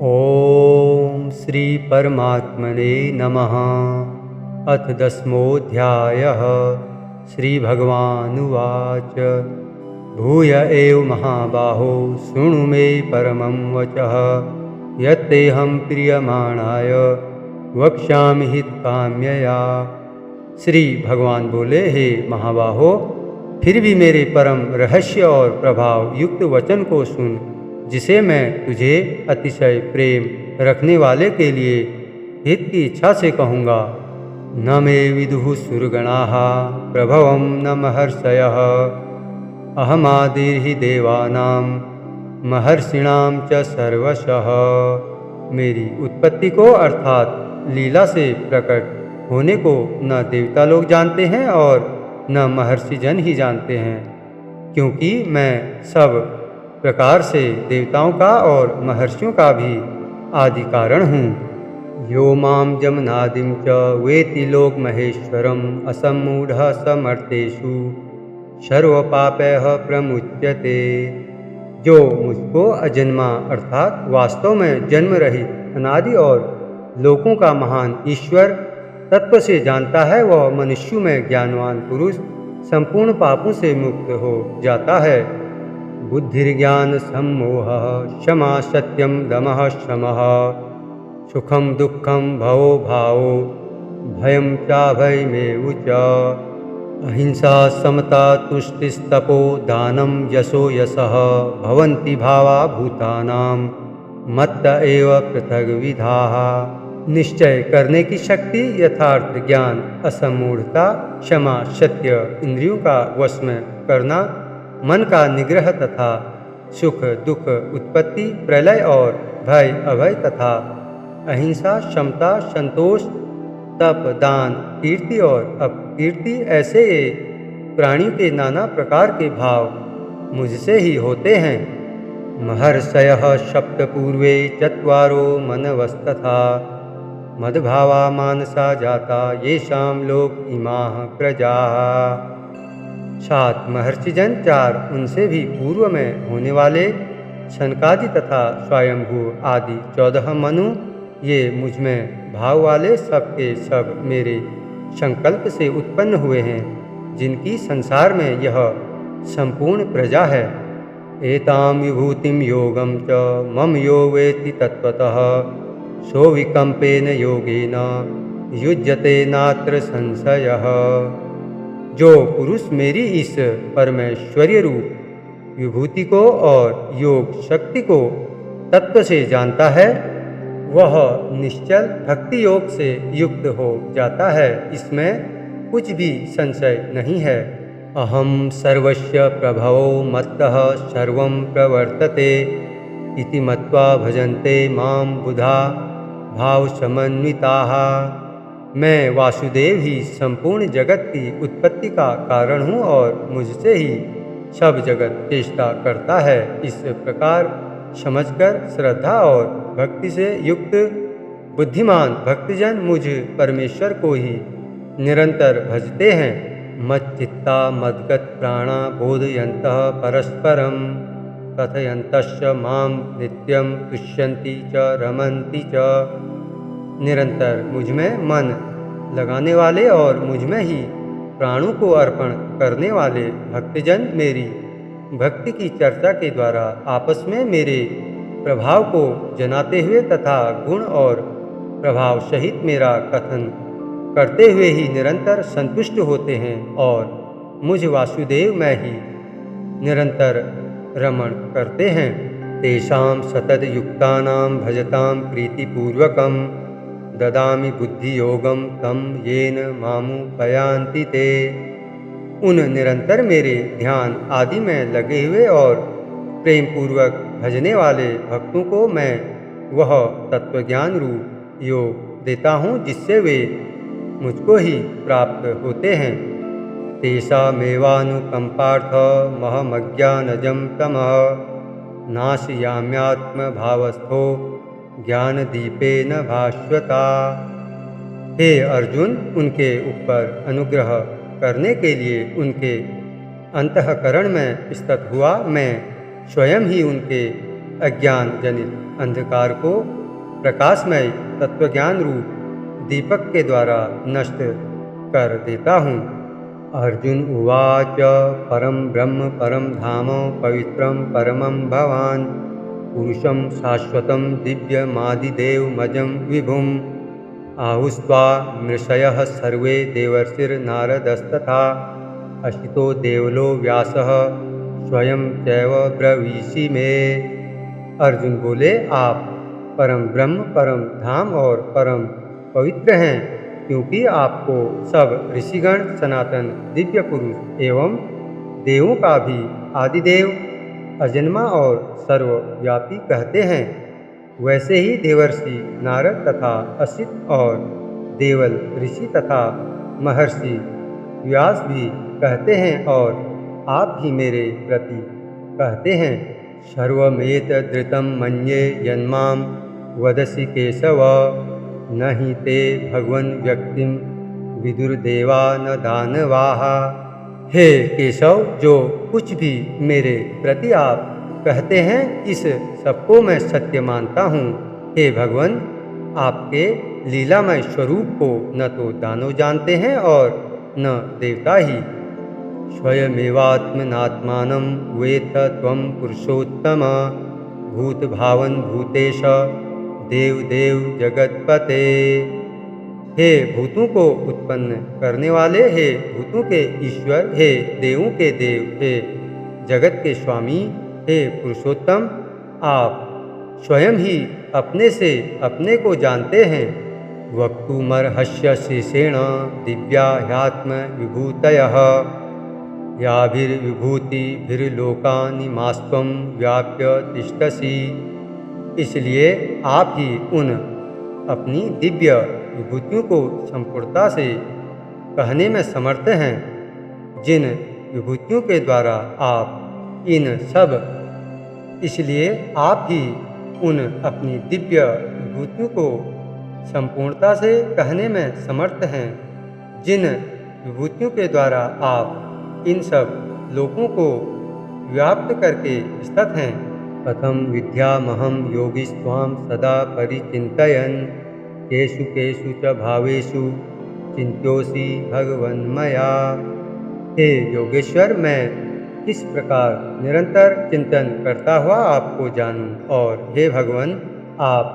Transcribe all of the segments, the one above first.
ॐ श्री परमात्मने नमः। अथ दशमोऽध्यायः। श्रीभगवानुवाच भूय एव महाबाहो शृणु मे परमं वचः यत्तेऽहं प्रीयमाणाय वक्ष्यामि हितकाम्यया। श्री भगवान बोले, हे महाबाहो, फिर भी मेरे परम रहस्य और प्रभाव युक्त वचन को सुन, जिसे मैं तुझे अतिशय प्रेम रखने वाले के लिए हित की इच्छा से कहूँगा। न मे विदुः सुरगणाः प्रभवं न महर्षयः अहमादिर्हि देवानां महर्षिणां च सर्वशः। मेरी उत्पत्ति को अर्थात लीला से प्रकट होने को न देवता लोग जानते हैं और न महर्षि जन ही जानते हैं, क्योंकि मैं सब प्रकार से देवताओं का और महर्षियों का भी आदि कारण हूँ। यो माम जमनादिम च वेति लोक महेश्वरम असम्मूढ़ समर्थेषु सर्वपापैः प्रमुच्यते। जो मुझको अजन्मा अर्थात वास्तव में जन्म रहित अनादि और लोकों का महान ईश्वर तत्व से जानता है, वह मनुष्यों में ज्ञानवान पुरुष संपूर्ण पापों से मुक्त हो जाता है। बुद्धिर्ज्ञान सम्मोहः क्षमा सत्यम दमः शमः सुखम दुःखम भवो भावो भयं चाभयमेव च अहिंसा समता तुष्टिस्तपो दानं यशो यशः भवन्ति भावा भूतानां मत्त एव पृथग्विधाः। निश्चय करने की शक्ति, यथार्थ ज्ञान, असमूढ़ता, क्षमा, सत्य, इंद्रियों का वश में करना, मन का निग्रह तथा सुख दुख, उत्पत्ति प्रलय और भय अभय तथा अहिंसा, क्षमता, संतोष, तप, दान, कीर्ति और अपकीर्ति, ऐसे ये प्राणियों के नाना प्रकार के भाव मुझसे ही होते हैं। महर्षयः सप्त पूर्वे चत्वारो मनवस्तथा मद्भावा मानसा जाता येषां लोक इमाः प्रजाः। 7 महर्षिजन, 4 उनसे भी पूर्व में होने वाले सनकादि तथा स्वयंभू आदि 14 मनु, ये मुझ में भाव वाले सब के सब मेरे संकल्प से उत्पन्न हुए हैं, जिनकी संसार में यह संपूर्ण प्रजा है। एतां विभूतिं योगं च मम यो वेत्ति तत्त्वतः सो विकम्पेन योगेन युज्यते नात्र संशयः। जो पुरुष मेरी इस परमेश्वरीय रूप विभूति को और योग शक्ति को तत्व से जानता है, वह निश्चल भक्ति योग से युक्त हो जाता है, इसमें कुछ भी संशय नहीं है। अहम सर्वस्य प्रभवो मत्तः सर्वं प्रवर्तते इति मत्वा भजन्ते मां बुधा भाव समन्विताः। मैं वासुदेव ही संपूर्ण जगत की उत्पत्ति का कारण हूँ और मुझसे ही सब जगत चेष्टा करता है। इस प्रकार समझकर श्रद्धा और भक्ति से युक्त बुद्धिमान भक्तजन मुझ परमेश्वर को ही निरंतर भजते हैं। मच्चित्ता मद्गत प्राणा बोधयन्तः परस्परं कथयन्तश्च मां नित्यं तुष्यन्ति च रमन्ति च। निरंतर मुझ में मन लगाने वाले और मुझ में ही प्राणों को अर्पण करने वाले भक्तजन मेरी भक्ति की चर्चा के द्वारा आपस में मेरे प्रभाव को जनाते हुए तथा गुण और प्रभाव सहित मेरा कथन करते हुए ही निरंतर संतुष्ट होते हैं और मुझ वासुदेव में ही निरंतर रमण करते हैं। तेषां सतत युक्तानां भजतां प्रीतिपूर्वकं ददामि बुद्धि योगम तम येन मामुपयान्ति ते। उन निरंतर मेरे ध्यान आदि में लगे हुए और प्रेम पूर्वक भजने वाले भक्तों को मैं वह तत्वज्ञान रूप योग देता हूँ, जिससे वे मुझको ही प्राप्त होते हैं। तेषामेवानुकम्पार्थ महमज्ञानजं तमः नाशयाम्यात्मभावस्थो ज्ञानदीपेन भास्वता। हे अर्जुन, उनके ऊपर अनुग्रह करने के लिए उनके अंतःकरण में स्थित हुआ मैं स्वयं ही उनके अज्ञान जनित अंधकार को प्रकाशमय तत्वज्ञान रूप दीपक के द्वारा नष्ट कर देता हूँ। अर्जुन उवाच परम ब्रह्म परम धाम पवित्रम परमं भवान पुरुषं शाश्वतं दिव्यमादिदेवमजं विभुम् आहुस्त्वा मृषयः सर्वे देवर्षिर्नारदस्तथा अशितो देवलो व्यासः स्वयं चैव ब्रवीषि मे। अर्जुन बोले, आप परम ब्रह्म परम धाम और परम पवित्र हैं, क्योंकि आपको सब ऋषिगण सनातन दिव्य पुरुष एवं देवों का भी आदिदेव अजन्मा और सर्वव्यापी कहते हैं। वैसे ही देवर्षि नारद तथा असित और देवल ऋषि तथा महर्षि व्यास भी कहते हैं और आप भी मेरे प्रति कहते हैं। सर्वमेतद्धृतं मन्ये यन्मां वदसि केशव न हि ते भगवन् व्यक्तिं विदुर्देवा न दानवाः। हे केशव, जो कुछ भी मेरे प्रति आप कहते हैं इस सबको मैं सत्य मानता हूँ। हे भगवान, आपके लीलामय स्वरूप को न तो दानव जानते हैं और न देवता ही। स्वयमेवात्मनात्मानं वेत्थ त्वं पुरुषोत्तम भूतभावन भूतेश देव देव जगतपते। हे भूतों को उत्पन्न करने वाले, हे भूतों के ईश्वर, हे देवों के देव, हे जगत के स्वामी, हे पुरुषोत्तम, आप स्वयं ही अपने से अपने को जानते हैं। वक्तुमर्हस्य शेषेण दिव्या ह्यात्म विभूतयः याभिर्विभूतिभिर्लोकानि मास्त्वं व्याप्य तिष्ठसि। इसलिए आप ही उन अपनी दिव्य विभूतियों को संपूर्णता से कहने में समर्थ हैं, जिन विभूतियों के द्वारा आप इन सब, इसलिए आप ही उन अपनी दिव्य विभूतियों को संपूर्णता से कहने में समर्थ हैं, जिन विभूतियों के द्वारा आप इन सब लोकों को व्याप्त करके स्थित हैं। कथं विद्यामहं योगिस्त्वां सदा परिचिन्तयन् केषु केषु च भावेषु चिन्त्योऽसि भगवन्मया। हे योगेश्वर, मैं किस प्रकार निरंतर चिंतन करता हुआ आपको जानूं, और हे भगवान, आप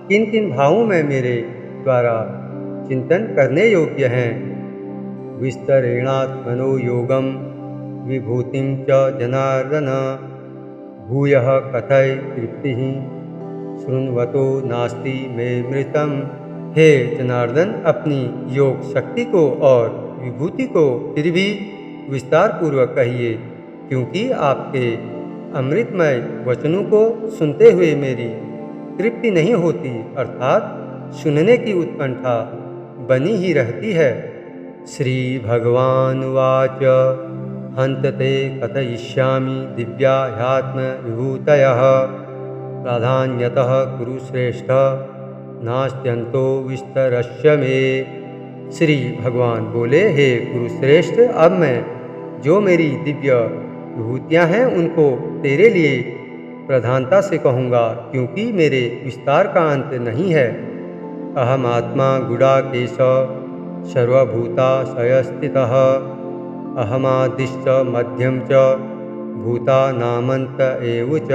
किन किन भावों में मेरे द्वारा चिंतन करने योग्य हैं। विस्तरेणात्मनो योगं विभूतिं च जनार्दन भूयः कथय तृप्तिः शृण्वतो नास्ति मे मृतम्। हे जनार्दन, अपनी योग शक्ति को और विभूति को फिर भी विस्तार पूर्वक कहिए, क्योंकि आपके अमृतमय वचनों को सुनते हुए मेरी तृप्ति नहीं होती, अर्थात सुनने की उत्कंठा बनी ही रहती है। श्री भगवानुवाच हन्त ते कथयिष्यामि दिव्या ह्यात्म विभूतयः प्राधान्यतः कुरु श्रेष्ठ नास्त्यन्तो विस्तरस्य मे। श्री भगवान बोले, हे कुरुश्रेष्ठ, अब मैं जो मेरी दिव्य विभूतियाँ हैं उनको तेरे लिए प्रधानता से कहूँगा, क्योंकि मेरे विस्तार का अंत नहीं है। अहमात्मा गुडाकेश सर्वभूताशयस्थितः अहमादिश्च मध्यम च भूतानामन्त एव च।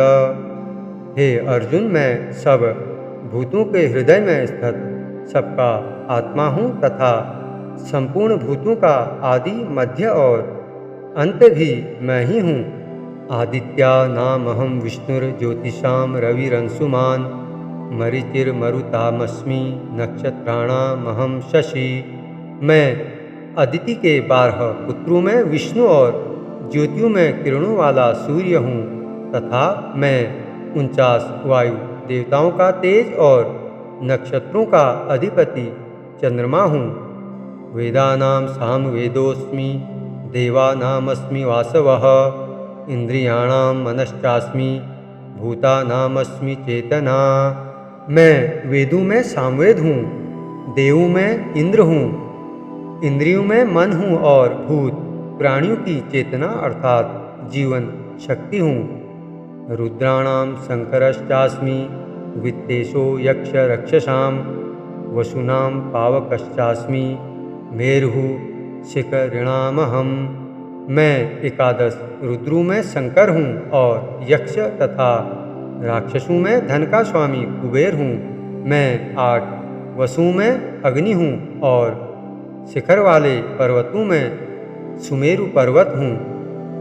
हे अर्जुन, मैं सब भूतों के हृदय में स्थित सबका आत्मा हूँ तथा संपूर्ण भूतों का आदि मध्य और अंत भी मैं ही हूँ। आदित्यानामहं विष्णुर्ज्योतिषां रविरंशुमान् मरीचिर्मरुतामस्मि नक्षत्राणामहं शशि। मैं अदिति के 12 पुत्रों में विष्णु और ज्योतियों में किरणों वाला सूर्य हूँ तथा मैं 49 वायु देवताओं का तेज और नक्षत्रों का अधिपति चंद्रमा हूँ। वेदानां सामवेदोऽस्मि देवानामस्मि वासवः इंद्रियाणां मनश्चास्मि भूतानामस्मि चेतना। मैं वेदों में सामवेद हूँ, देवों में इंद्र हूँ, इंद्रियों में मन हूँ और भूत प्राणियों की चेतना अर्थात जीवन शक्ति हूँ। रुद्राणां शङ्करश्चास्मि वित्तेषो यक्षरक्षसां वसूनां पावकश्चास्मि मेरुः शिखरिणामहं। मैं एकादश रुद्रों में शंकर हूँ और यक्ष तथा राक्षसों में धन का स्वामी कुबेर हूँ। मैं 8 वसुओं में अग्नि हूँ और शिखर वाले पर्वतों में सुमेरु पर्वत हूँ।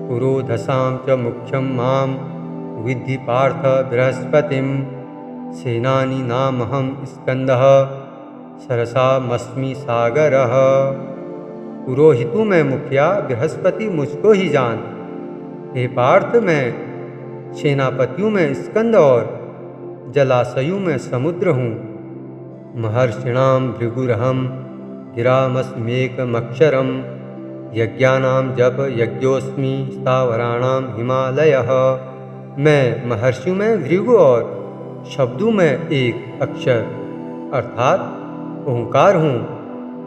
पुरोधसां च मुख्यं मां विद्धि पार्थ बृहस्पतिं सेनानीनामहं स्कंदः सरसामस्मि सागरः। पुरोहितों में मुखिया बृहस्पति मुझको ही जान। हे पार्थ, मैं सेनापतियों में स्कंद और जलाशयों में समुद्र हूँ। महर्षिणां भृगुरहं गिरामस्म्येकमक्षरं यज्ञानां जप यज्ञोऽस्मि स्थावराणां हिमालयः। मैं महर्षियों में भृगु और शब्दों में एक अक्षर अर्थात ओंकार हूँ।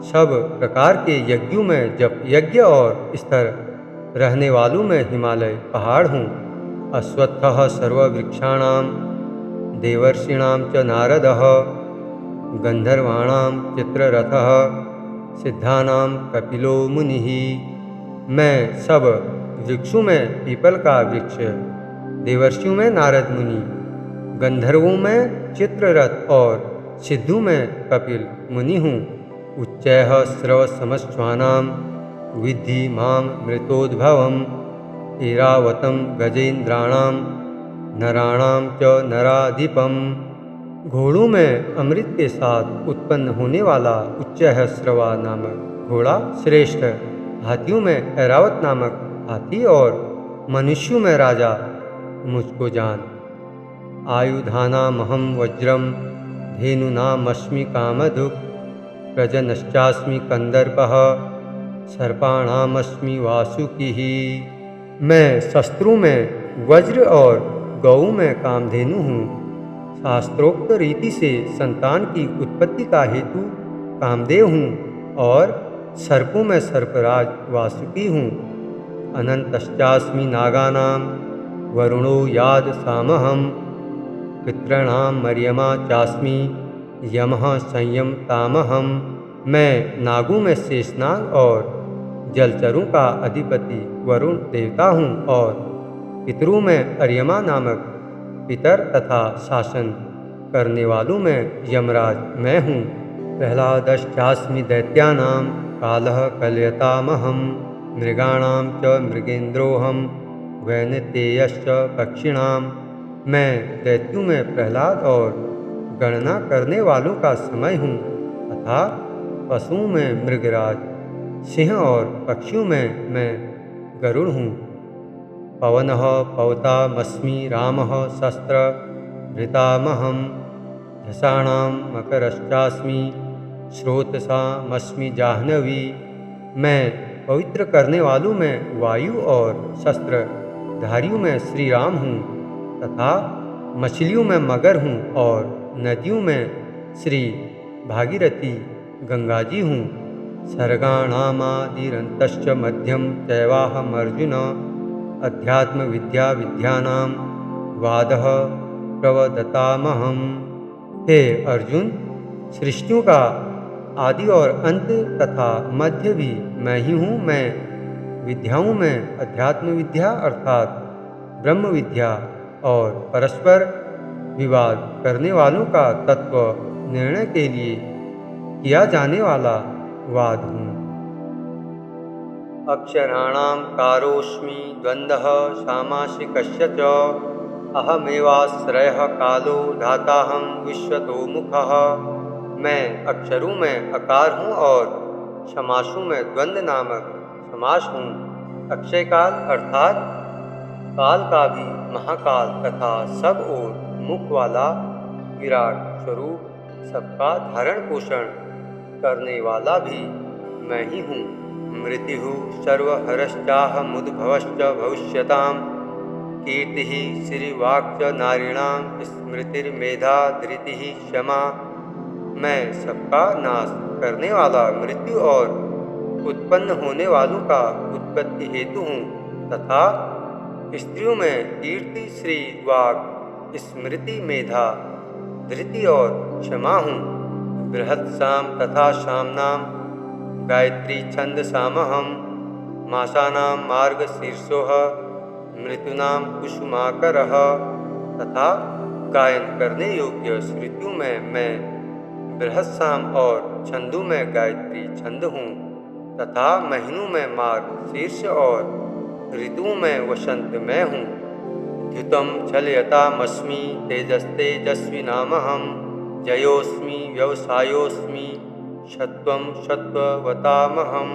सब प्रकार के यज्ञों में जप यज्ञ और स्थिर रहने वालों में हिमालय पहाड़ हूँ। अश्वत्थः सर्ववृक्षाणां देवर्षीणां च नारदः गंधर्वाणां चित्ररथः सिद्धानां कपिलो मुनिः। मैं सब वृक्षों में पीपल का वृक्ष, देवर्षियों में नारद मुनि, गंधर्वों में चित्ररथ और सिद्धों में कपिल मुनि हूँ। उच्चैः स्रवसमश्वानां विद्धि मां मृतोद्भवम् ऐरावतं गजेन्द्राणां नराणां च नराधिपम्। घोड़ों में अमृत के साथ उत्पन्न होने वाला उच्चैःस्रवा नामक घोड़ा श्रेष्ठ, हाथियों में ऐरावत नामक हाथी और मनुष्यों में राजा मुझको जान। आयुधानामहं वज्रं धेनूनामस्मि कामधुक् प्रजनश्चास्मि कंदर्पः सर्पाणामस्मि वासुकिः। मैं शस्त्रों में वज्र और गऊ में कामधेनु हूँ। शास्त्रोक्त रीति से संतान की उत्पत्ति का हेतु कामदेव हूँ और सर्पों में सर्पराज वासुकी हूँ। अनंतश्चास्मि नागानां वरुणो याद सामहं पितॄणां मर्यमा चास्मि यमः संयम तामहं। मैं नागों में शेषनाग और जलचरों का अधिपति वरुण देवता हूँ और पितरों में अर्यमा नामक पितर तथा शासन करने वालों में यमराज मैं हूँ। प्रह्लादश्चास्मि दैत्यानां कालः कलयतामहं मृगाणां च मृगेन्द्रोऽहं वैनतेयश्च पक्षिणां। मैं दैत्यों में प्रहलाद और गणना करने वालों का समय हूँ तथा पशुओं में मृगराज, सिंह और पक्षियों में मैं गरुड़ हूँ। पवनः पवतामस्मि रामः शस्त्र भृतामहं झषाणां मकरश्चास्मि स्रोतसामस्मि जाह्नवी। मैं पवित्र करने वालों में वायु और शस्त्रधारियों में श्री राम हूँ तथा मछलियों में मगर हूँ और नदियों में श्री भागीरथी गंगा जी हूँ। सर्गाणामादिरन्तश्च मध्यम चैवाहमर्जुन अध्यात्म विद्या विद्यानां वादः प्रवदतामहं। हे अर्जुन, सृष्टियों का आदि और अंत तथा मध्य भी मैं ही हूँ। मैं विद्याओं में अध्यात्म विद्या अर्थात ब्रह्म विद्या और परस्पर विवाद करने वालों का तत्व निर्णय के लिए किया जाने वाला वाद हूँ। अक्षराणां कारोऽस्मि द्वन्द्वः सामासिकस्य च अहमेवाश्रयः कालो धाताहं विश्वतोमुखः। मैं अक्षरों में अकार हूँ और समासों में द्वंद्व नामक समास हूँ। अक्षय काल अर्थात काल का भी महाकाल तथा सब ओर मुख वाला विराट स्वरूप, सबका धारण पोषण करने वाला भी मैं ही हूँ। मृत्यु सर्वहरश्चाहमुद्भवश्च भविष्यतां कीर्तिः श्रीवाक्च नारीणां स्मृतिर्मेधा धृतिः क्षमा। मैं सबका नाश करने वाला मृत्यु और उत्पन्न होने वालों का उत्पत्ति हेतु हूँ तथा स्त्रियों में कीर्ति, श्री, वाक, स्मृति, मेधा, धृति और क्षमा हूँ। बृहत् साम तथा शामनाम गायत्री छंद सामहम, मासानां मार्गशीर्षोः मृत्युनाम कुसुमाकरः। तथा गायन करने योग्य श्रुतियों में मैं बृहत् साम और छंदों में गायत्री छंद हूँ, तथा महीनों में मार्ग शीर्ष और ऋतुओं में वसंत मैं हूँ। द्युतं छलयतामस्मि तेजस्तेजस्वी नामहं, जयोस्मि व्यवसायोस्मि सत्वं सत्ववतामहं।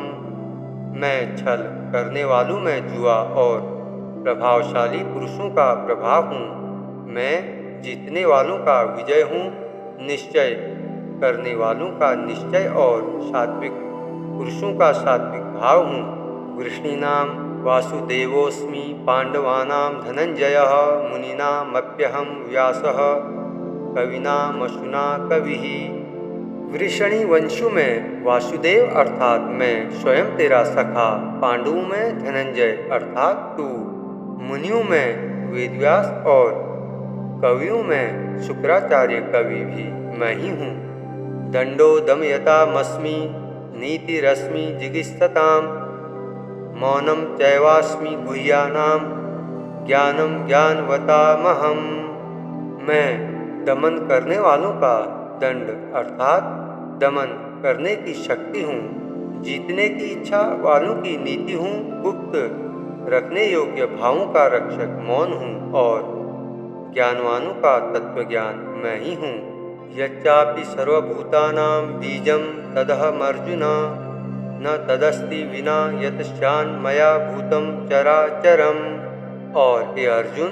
मैं छल करने वालों में जुआ और प्रभावशाली पुरुषों का प्रभाव हूँ। मैं जीतने वालों का विजय हूँ, निश्चय करने वालों का निश्चय और सात्विक पुरुषों का सात्विक भाव हूँ। वृष्णीनां वासुदेवोऽस्मि, पांडवानां धनंजयः, मुनीनामप्यहं व्यासः, कवीनामशुना कविः। वृषणी वंशों में वासुदेव अर्थात मैं स्वयं तेरा सखा, पांडवों में धनंजय अर्थात तू, मुनियों में वेदव्यास और कवियों में शुक्राचार्य कवि भी मैं ही हूँ। दंडो दमयतामस्मि, नीतिरस्मि जिगीषताम्, मौनं चैवास्मि गुह्यानां, ज्ञानं ज्ञानवतामहम्। मैं दमन करने वालों का दंड अर्थात दमन करने की शक्ति हूँ, जीतने की इच्छा वालों की नीति हूँ, गुप्त रखने योग्य भावों का रक्षक मौन हूँ और ज्ञानवानों का तत्वज्ञान मैं ही हूँ। यच्चापि सर्वभूतानां बीजं तदहमर्जुन, न तदस्ति विना यतश्चान्मया भूतं चराचरम्। और हे अर्जुन,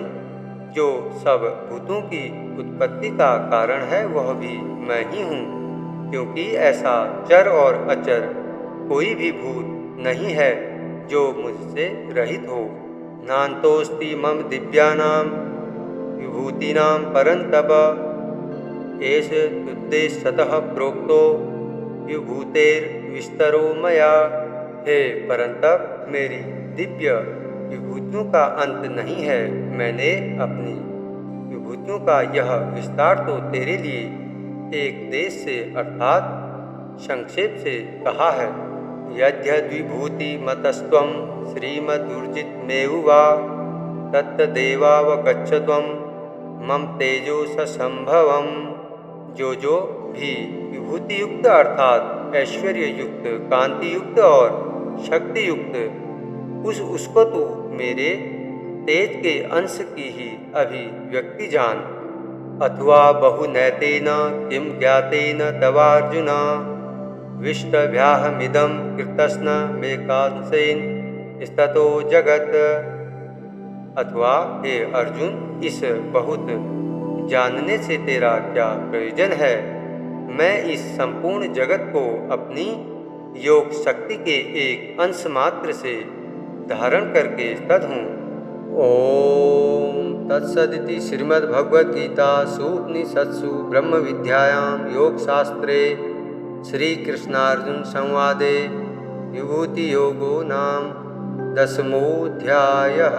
जो सब भूतों की उत्पत्ति का कारण है वह भी मैं ही हूँ, क्योंकि ऐसा चर और अचर कोई भी भूत नहीं है जो मुझसे रहित हो। नान्तोऽस्ति मम दिव्यानां विभूतीनां परन्तप, एष तुद्देश्यतः प्रोक्तो विभूतेर्विस्तरो मया। हे परंतप, मेरी दिव्य विभूतियों का अंत नहीं है। मैंने अपनी विभूतियों का यह विस्तार तो तेरे लिए एक देश से अर्थात संक्षेप से कहा है। यद्यद्विभूतिमतस्त्वं श्रीमदुर्जितमेव वा, तत्तदेवावगच्छ त्वं मम तेजोसंभवम्। जो भी विभूति युक्त अर्थात ऐश्वर्य युक्त, कांति युक्त और शक्ति युक्त उसको तू मेरे तेज के अंश की ही अभिव्यक्ति जान। अथवा बहुनैतेन किं ज्ञातेन तवार्जुन, विष्टभ्याहमिदं कृतस्न मे कांसेन स्ततो जगत्। अथवा हे अर्जुन, इस बहुत जानने से तेरा क्या प्रयोजन है। मैं इस संपूर्ण जगत को अपनी योग शक्ति के एक अंश मात्र से धारण करके स्थित हूँ। ओम तत्सदिति श्रीमद्भगवद्गीतासु उपनिषत्सु ब्रह्म विद्यायां योगशास्त्रे श्रीकृष्णार्जुन संवादे विभूति योगो नाम 10मोऽध्यायः।